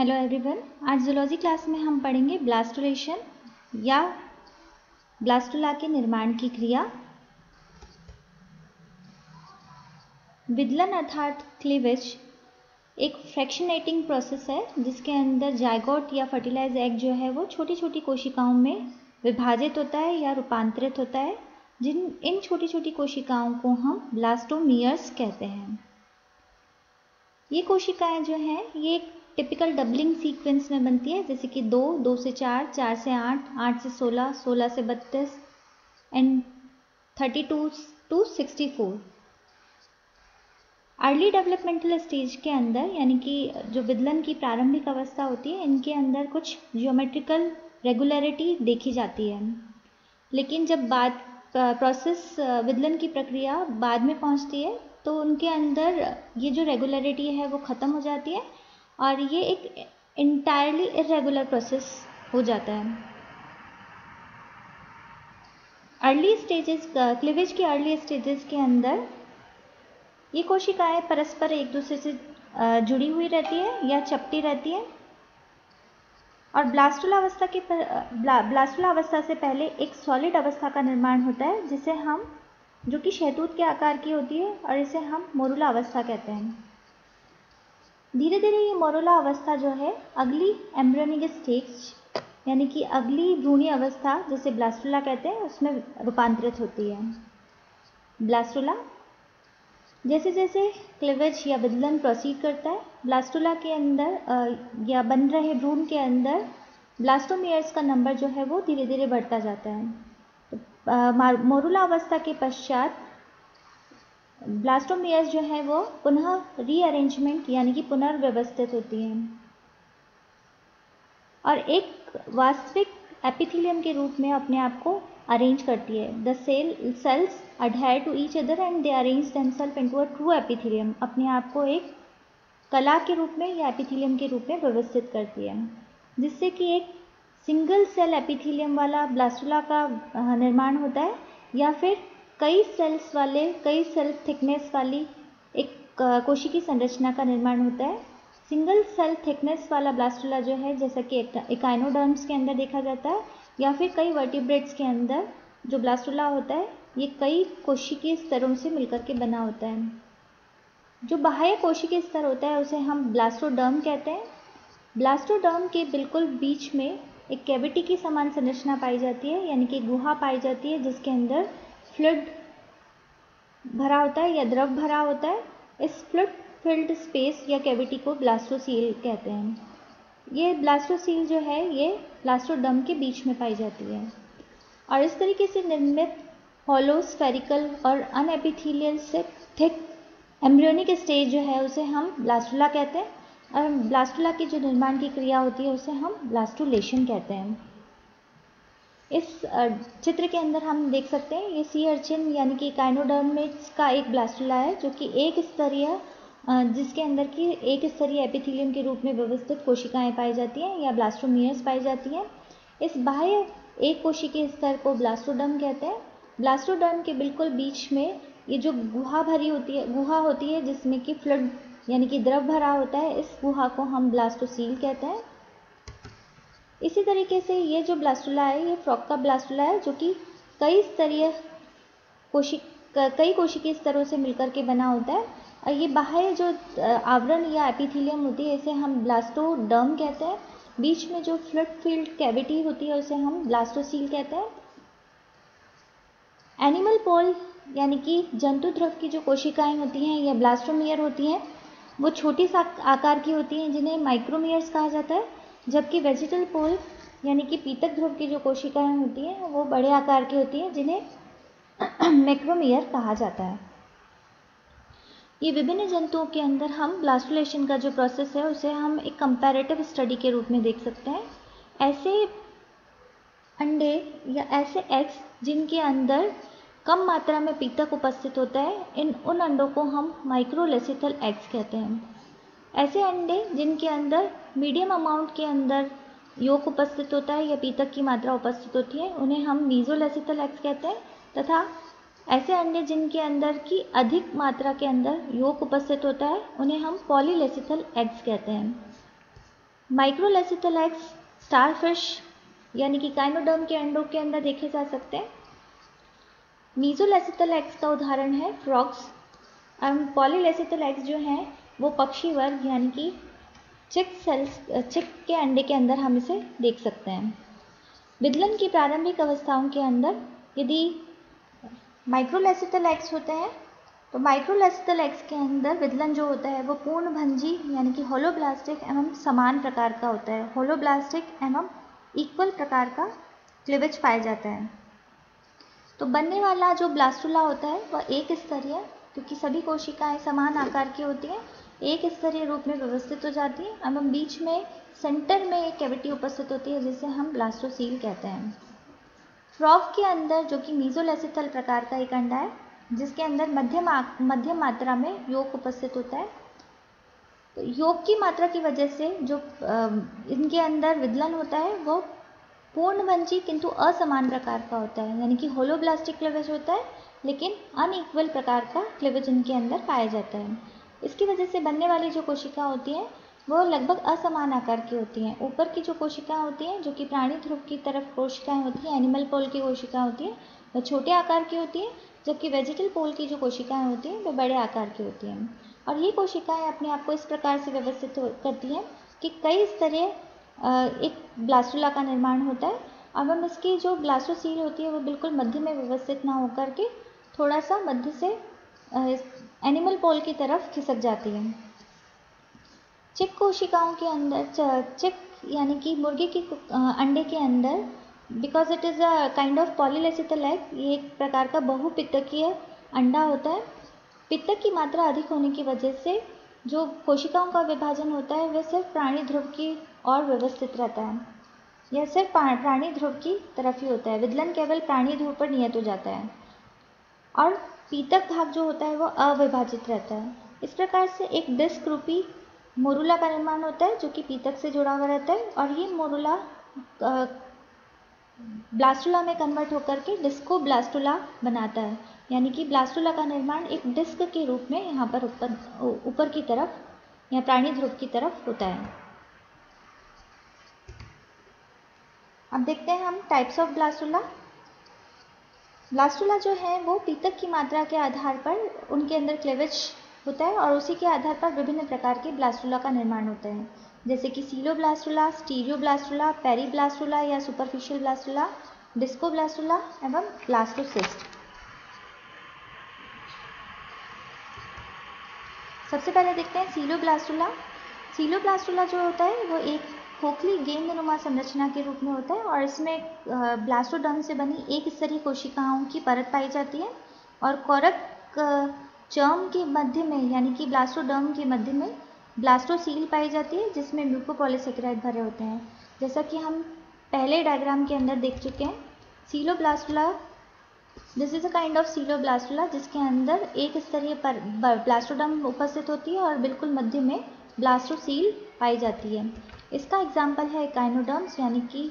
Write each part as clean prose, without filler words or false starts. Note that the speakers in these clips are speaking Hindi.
हेलो एवरीवन, आज जूलॉजी क्लास में हम पढ़ेंगे ब्लास्टुलेशन या ब्लास्टुला के निर्माण की क्रिया। विदलन अर्थात क्लीवेज एक फ्रैक्शनेटिंग प्रोसेस है जिसके अंदर जायगोट या फर्टिलाइज एग जो है वो छोटी छोटी कोशिकाओं में विभाजित होता है या रूपांतरित होता है। इन छोटी छोटी कोशिकाओं को हम ब्लास्टोमियर्स कहते हैं। ये कोशिकाएं जो हैं ये एक टिपिकल डबलिंग सीक्वेंस में बनती है, जैसे कि 2, 2 से 4, 4 से 8, 8 से 16, 16 से 32 and 32 to 64। Early developmental stage के अंदर यानी कि जो विदलन की प्रारंभिक अवस्था होती है, इनके अंदर कुछ जियोमेट्रिकल रेगुलरिटी देखी जाती है, लेकिन जब बाद प्रोसेस विदलन की प्रक्रिया बाद में पहुंचती है तो उनके अंदर ये जो रेगुलरिटी है वो ख़त्म हो जाती है और ये एक इंटायरली इरेगुलर प्रोसेस हो जाता है। अर्ली स्टेजेस, क्लीवेज की अर्ली स्टेजेस के अंदर ये कोशिकाएं परस्पर एक दूसरे से जुड़ी हुई रहती है या चपटी रहती है और ब्लास्टुला अवस्था से पहले एक सॉलिड अवस्था का निर्माण होता है जिसे हम जो कि शहतूत के आकार की होती है और इसे हम मोरुला अवस्था कहते हैं। धीरे धीरे ये मोरुला अवस्था जो है अगली एम्ब्रियोनिक स्टेज यानी कि अगली भ्रूणी अवस्था जिसे ब्लास्टुला कहते हैं उसमें रूपांतरित होती है। ब्लास्टुला जैसे जैसे क्लीवेज या विदलन प्रोसीड करता है, ब्लास्टुला के अंदर या बन रहे भ्रूण के अंदर ब्लास्टोमियर्स का नंबर जो है वो धीरे धीरे बढ़ता जाता है। तो मोरुला अवस्था के पश्चात ब्लास्टोमियर्स जो है वो पुनः रीअरेंजमेंट यानी कि पुनर्व्यवस्थित होती हैं और एक वास्तविक एपिथेलियम के रूप में अपने आप को अरेंज करती है। The cells adhere to each other and they arrange themselves into a true epithelium। अपने आप को एक कला के रूप में या एपिथेलियम के रूप में व्यवस्थित करती है, जिससे कि एक सिंगल सेल एपिथेलियम वाला ब्लास्टुला का निर्माण होता है या फिर कई सेल थिकनेस वाली एक कोशिकीय संरचना का निर्माण होता है। सिंगल सेल थिकनेस वाला ब्लास्टुला जो है जैसा कि एकाइनोडर्म्स के अंदर देखा जाता है या फिर कई वर्टिब्रेट्स के अंदर जो ब्लास्टुला होता है ये कई कोशिकीय स्तरों से मिलकर के बना होता है। जो बाह्य कोशिकीय स्तर होता है उसे हम ब्लास्टोडर्म कहते हैं। ब्लास्टोडर्म के बिल्कुल बीच में एक कैविटी की समान संरचना पाई जाती है यानी कि गुहा पाई जाती है जिसके अंदर फ्लूइड भरा होता है या द्रव भरा होता है। इस फ्लूइड फिल्ड स्पेस या कैविटी को ब्लास्टोसील कहते हैं। ये ब्लास्टोसील जो है ये ब्लास्टोडर्म के बीच में पाई जाती है और इस तरीके से निर्मित हॉलो, स्फेरिकल और अनएपिथेलियल से थिक एम्ब्रियोनिक स्टेज जो है उसे हम ब्लास्टुला कहते हैं और ब्लास्टुला की जो निर्माण की क्रिया होती है उसे हम ब्लास्टुलेशन कहते हैं। इस चित्र के अंदर हम देख सकते हैं ये सी अर्चिन यानी कि एकाइनोडर्मिस का एक ब्लास्टुला है जो कि जिसके अंदर की एक स्तरीय एपिथेलियम के रूप में व्यवस्थित कोशिकाएं पाई जाती हैं या ब्लास्टोमियर्स पाई जाती हैं। इस बाह्य एक कोशिकीय स्तर को ब्लास्टोडर्म कहते हैं। ब्लास्टोडर्म के बिल्कुल बीच में ये जो गुहा होती है जिसमें कि फ्लूइड यानी कि द्रव भरा होता है, इस गुहा को हम ब्लास्टोसील कहते हैं। इसी तरीके से ये जो ब्लास्टुला है ये फ्रॉग का ब्लास्टुला है जो कि कई कोशिकीय स्तरों से मिलकर के बना होता है और ये बाह्य जो आवरण या एपिथेलियम होती है इसे हम ब्लास्टोडर्म कहते हैं। बीच में जो फ्लूइड फील्ड कैविटी होती है उसे हम ब्लास्टोसील कहते हैं। एनिमल पोल यानी कि जंतु ध्रुव की जो कोशिकाएं होती हैं या ब्लास्टोमियर होती हैं वो छोटी सा आकार की होती हैं जिन्हें माइक्रोमियर्स कहा जाता है, जबकि वेजिटल पोल यानी कि पीतक ध्रुव की जो कोशिकाएं होती हैं वो बड़े आकार की होती हैं जिन्हें मैक्रोमियर कहा जाता है। ये विभिन्न जंतुओं के अंदर हम ब्लास्टुलेशन का जो प्रोसेस है उसे हम एक कंपैरेटिव स्टडी के रूप में देख सकते हैं। ऐसे अंडे या ऐसे एग्स जिनके अंदर कम मात्रा में पीतक उपस्थित होता है उन अंडों को हम माइक्रोलेसिथल एग्स कहते हैं। ऐसे अंडे जिनके अंदर मीडियम अमाउंट के अंदर योक उपस्थित होता है या पीतक की मात्रा उपस्थित होती है उन्हें हम मीजोलेसिथल एग्स कहते हैं, तथा ऐसे अंडे जिनके अंदर की अधिक मात्रा के अंदर योक उपस्थित होता है उन्हें हम पॉलीलेसिथल एग्स कहते हैं। माइक्रोलेसिथल एग्स स्टारफिश यानी कि काइनोडर्म के अंडों के अंदर देखे जा सकते हैं। मीजोलेसिथल एग्स का उदाहरण है फ्रॉग्स। पॉलीलेसिथल एग्स जो हैं वो पक्षी वर्ग यानी कि चिक के अंडे के अंदर हम इसे देख सकते हैं। विदलन की प्रारंभिक अवस्थाओं के अंदर यदि माइक्रोलेसिथल एग्स होते हैं तो माइक्रोलेसिथल एग्स के अंदर विदलन जो होता है वो पूर्णभंजी यानी कि होलोब्लास्टिक एवं समान प्रकार का होता है। होलोब्लास्टिक एवं इक्वल प्रकार का क्लीवेज पाया जाता है। तो बनने वाला जो ब्लास्टुला होता है वह एक स्तरीय, क्योंकि सभी कोशिकाएं समान आकार की होती हैं, एक स्तरीय रूप में व्यवस्थित हो जाती है एवं बीच में सेंटर में एक कैविटी उपस्थित होती है जिसे हम ब्लास्टोसील कहते हैं। फ्रॉग के अंदर जो कि मीजोलेसिथल प्रकार का एक अंडा है जिसके अंदर मध्यम मात्रा में योग उपस्थित होता है। तो योग की मात्रा की वजह से जो इनके अंदर विदलन होता है वो पूर्णभंजी किंतु असमान प्रकार का होता है, यानी कि होलोब्लास्टिक क्लीवेज होता है लेकिन अनइक्वल प्रकार का क्लीवेज इनके अंदर पाया जाता है। इसकी वजह से बनने वाली जो कोशिका होती हैं वो लगभग असमान आकार की होती हैं। ऊपर की जो कोशिकाएं होती हैं जो कि प्राणी ध्रुव की तरफ कोशिकाएं होती हैं, एनिमल पोल की कोशिकाएं होती हैं, वो छोटे आकार की होती हैं, जबकि वेजिटल पोल की जो कोशिकाएं होती हैं वो बड़े आकार की होती हैं। और ये कोशिकाएं अपने आप को इस प्रकार से व्यवस्थित करती हैं कि कई स्तरीय एक ब्लास्टुला का निर्माण होता है एवं इसकी जो ब्लास्टोसील होती है वो बिल्कुल मध्य में व्यवस्थित ना होकर के थोड़ा सा मध्य से एनिमल पोल की तरफ खिसक जाती है। चिक कोशिकाओं के अंदर चिक यानी कि मुर्गी की अंडे के अंदर because it is a kind of polylecithal egg, ये एक प्रकार का बहुपित्तकीय अंडा होता है। पित्तक की मात्रा अधिक होने की वजह से जो कोशिकाओं का विभाजन होता है वह सिर्फ प्राणी ध्रुव की ओर व्यवस्थित रहता है, यह सिर्फ प्राणी ध्रुव की तरफ ही होता है। विदलन केवल प्राणी ध्रुव पर नियत हो जाता है और पीतक भाग जो होता है वो अविभाजित रहता है। इस प्रकार से एक डिस्क रूपी मोरुला का निर्माण होता है जो कि पीतक से जुड़ा हुआ रहता है और ये मोरुला ब्लास्टुला में कन्वर्ट होकर के डिस्को ब्लास्टुला बनाता है, यानी कि ब्लास्टुला का निर्माण एक डिस्क के रूप में यहाँ पर ऊपर की तरफ या प्राणी ध्रुव की तरफ होता है। अब देखते हैं हम टाइप्स ऑफ ब्लास्टुला। ब्लास्टुला जो है वो पीतक की मात्रा के आधार पर उनके अंदर क्लीवेज होता है और उसी के आधार पर विभिन्न प्रकार के ब्लास्टुला का निर्माण होता है, जैसे कि सीलोब्लास्टुला, स्टीरियोब्लास्टुला, पेरीब्लास्टुला या सुपरफिशियल ब्लास्टुला, डिस्कोब्लास्टुला एवं ब्लास्टोसिस्ट। सबसे पहले देखते हैं सीलोब्लास्टुला। सीलोब्लास्टुला जो होता है वो एक खोखली गेंदनुमा संरचना के रूप में होता है और इसमें ब्लास्टोडर्म से बनी एक स्तरीय कोशिकाओं की परत पाई जाती है और कोरक चर्म के मध्य में यानी कि ब्लास्टोडर्म के मध्य में ब्लास्टोसील पाई जाती है जिसमें म्यूकोपॉलीसेकेराइड भरे होते हैं। जैसा कि हम पहले डायग्राम के अंदर देख चुके हैं, coeloblastula this is a kind of coeloblastula जिसके अंदर एक स्तरीय ब्लास्टोडर्म उपस्थित होती है और बिल्कुल मध्य में ब्लास्टोसील पाई जाती है। इसका एग्जाम्पल है काइनोडर्म्स, यानी कि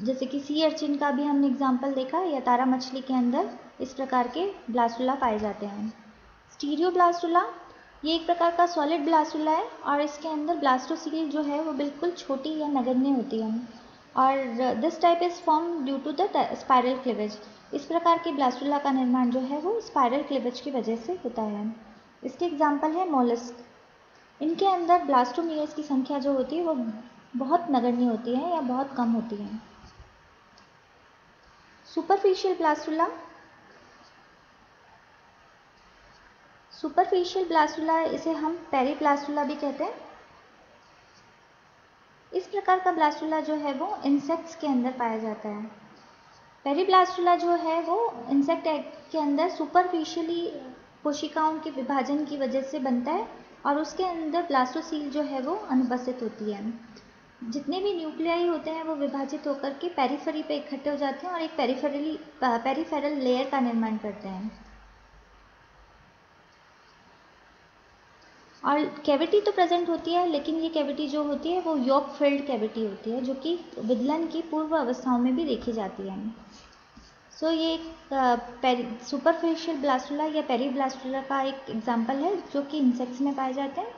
जैसे कि सी अर्चिन का भी हमने एग्जाम्पल देखा या तारा मछली के अंदर इस प्रकार के ब्लास्टुला पाए जाते हैं। स्टीरियोब्लास्टुला ये एक प्रकार का सॉलिड ब्लास्टुला है और इसके अंदर ब्लास्टोसील जो है वो बिल्कुल छोटी या नगण्य होती है और this type is form due to the spiral cleavage. इस प्रकार के ब्लास्टुला का निर्माण जो है वो स्पाइरल क्लीवेज की वजह से होता है। इसके एग्जाम्पल है मोलस्क। इनके अंदर ब्लास्टोमियर्स की संख्या जो होती है वो बहुत नगण्य होती है या बहुत कम होती है। सुपरफिशियल ब्लास्टुला, सुपरफिशियल ब्लास्टुला इसे हम पेरीब्लास्टुला भी कहते हैं। इस प्रकार का ब्लास्टुला जो है वो इंसेक्ट्स के अंदर पाया जाता है। पेरीब्लास्टुला जो है वो इंसेक्ट एग के अंदर सुपरफिशियली कोशिकाओं के विभाजन की वजह से बनता है और उसके अंदर ब्लास्टोसील जो है वो अनुपस्थित होती है। जितने भी न्यूक्लियाई होते हैं वो विभाजित होकर के पेरिफेरी पे इकट्ठे हो जाते हैं और एक पेरिफेरल लेयर का निर्माण करते हैं। और कैविटी तो प्रेजेंट होती है लेकिन ये कैविटी जो होती है वो यॉर्क फिल्ड कैविटी होती है जो कि विदलन की पूर्व अवस्थाओं में भी देखी जाती है। सो ये एक सुपरफिशियल ब्लास्टुला या पेरीब्लास्टुला का एक एग्जाम्पल है जो कि इंसेक्ट्स में पाए जाते हैं।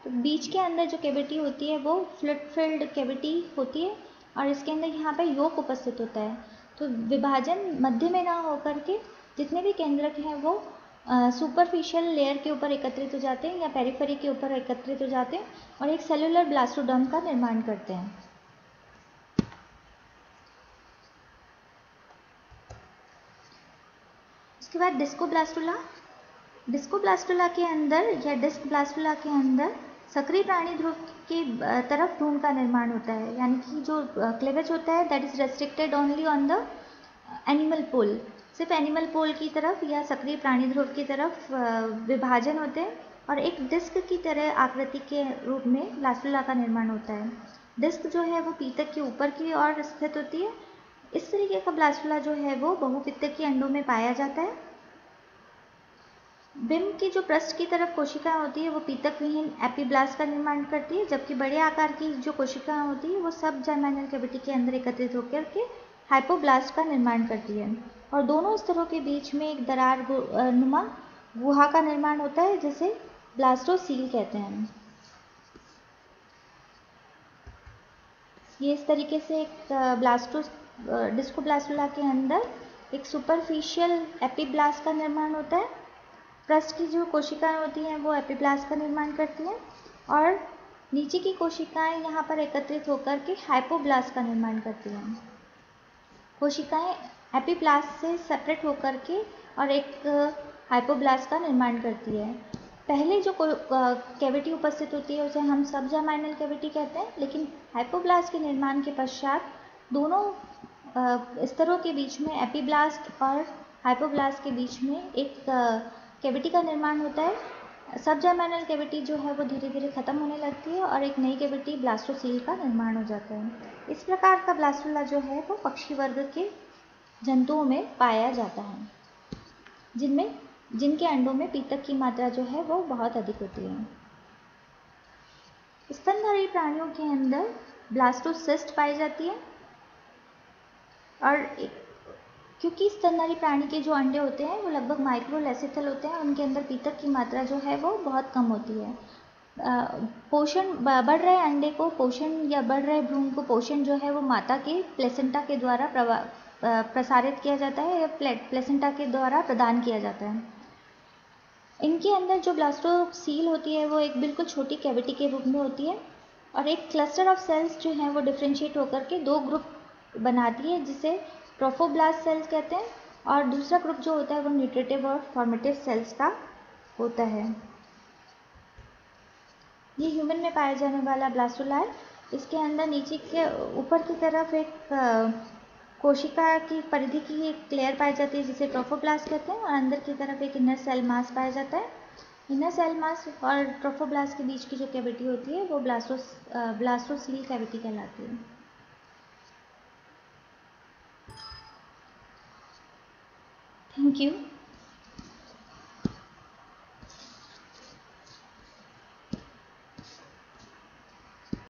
तो बीच के अंदर जो कैविटी होती है वो फ्लूइड फिल्ड कैविटी होती है और इसके अंदर यहाँ पे योक उपस्थित होता है। तो विभाजन मध्य में ना होकर के जितने भी केंद्रक हैं वो सुपरफिशियल लेयर के ऊपर एकत्रित हो जाते हैं या पेरिफेरी के ऊपर एकत्रित हो जाते हैं और एक सेलुलर ब्लास्टोडर्म का निर्माण करते हैं। उसके बाद डिस्कोब्लास्टुला। डिस्कोब्लास्टुला के अंदर या डिस्क ब्लास्टुला के अंदर सक्रिय प्राणी ध्रुव की तरफ भ्रूण का निर्माण होता है, यानी कि जो क्लेवेज होता है that is restricted only on the animal pole, सिर्फ एनिमल पोल की तरफ या सक्रिय प्राणी ध्रुव की तरफ विभाजन होते हैं और एक डिस्क की तरह आकृति के रूप में ब्लास्टुला का निर्माण होता है। डिस्क जो है वो पीतक के ऊपर की ओर स्थित होती है। इस तरीके का ब्लास्टुला जो है वो बहुपित्तकीय अंडों में पाया जाता है। बिम्ब की जो पृष्ठ की तरफ कोशिकाएं होती है वो पीतक विहीन एपीब्लास्ट का निर्माण करती है, जबकि बड़े आकार की जो कोशिकाएं होती है वो सब जर्मिनल कैविटी के अंदर एकत्रित होकर के हाइपोब्लास्ट का निर्माण करती है और दोनों स्तरों के बीच में एक दरार नुमा गुहा का निर्माण होता है जिसे ब्लास्टोसील कहते हैं। ये इस तरीके से एक डिस्कोब्लास्टुला के अंदर एक सुपरफिशियल एपीब्लास्ट का निर्माण होता है। पृष्ठ की जो कोशिकाएं होती हैं वो एपीब्लास्ट का निर्माण करती हैं और नीचे की कोशिकाएं यहाँ पर एकत्रित होकर के हाइपोब्लास्ट का निर्माण करती हैं। कोशिकाएं एपीब्लास्ट से सेपरेट होकर के और एक हाइपोब्लास्ट का निर्माण करती है। पहले जो कैविटी उपस्थित होती है उसे हम सब जर्मिनल कैविटी कहते हैं, लेकिन हाइपोब्लास्ट के निर्माण के पश्चात दोनों स्तरों के बीच में एपीब्लास्ट और हाइपोब्लास्ट के बीच में एक कैविटी का निर्माण होता है। सब जर्मिनल कैविटी जो है वो धीरे धीरे खत्म होने लगती है और एक नई कैविटी ब्लास्टोसील का निर्माण हो जाता है। इस प्रकार का ब्लास्टुला जो है वो पक्षी वर्ग के जंतुओं में पाया जाता है जिनके अंडों में पीतक की मात्रा जो है वो बहुत अधिक होती है। स्तनधारी प्राणियों के अंदर ब्लास्टोसिस्ट पाई जाती है और क्योंकि स्तनधारी प्राणी के जो अंडे होते हैं वो लगभग माइक्रोलेसिथल होते हैं, उनके अंदर पीतक की मात्रा जो है वो बहुत कम होती है। पोषण बढ़ रहे अंडे को पोषण या बढ़ रहे भ्रूण को पोषण जो है वो माता के प्लेसेंटा के द्वारा प्रसारित किया जाता है या प्लेसेंटा के द्वारा प्रदान किया जाता है। इनके अंदर जो ब्लास्टोसील होती है वो एक बिल्कुल छोटी कैविटी के रूप में होती है और एक क्लस्टर ऑफ सेल्स जो हैं वो डिफ्रेंशिएट होकर के दो ग्रुप बनाती है जिसे ट्रोफोब्लास्ट सेल्स कहते हैं और दूसरा ग्रुप जो होता है वो न्यूट्रिटिव और फॉर्मेटिव सेल्स का होता है। ये ह्यूमन में पाया जाने वाला ब्लास्टुला है। इसके अंदर नीचे के ऊपर की तरफ एक कोशिका की परिधि की एक लेयर पाई जाती है जिसे ट्रोफोब्लास्ट कहते हैं और अंदर की तरफ एक इनर सेल मास पाया जाता है। इनर सेल मास और ट्रोफोब्लास्ट के बीच की जो कैविटी होती है वो ब्लास्टोसील कैविटी कहलाती है। Thank you.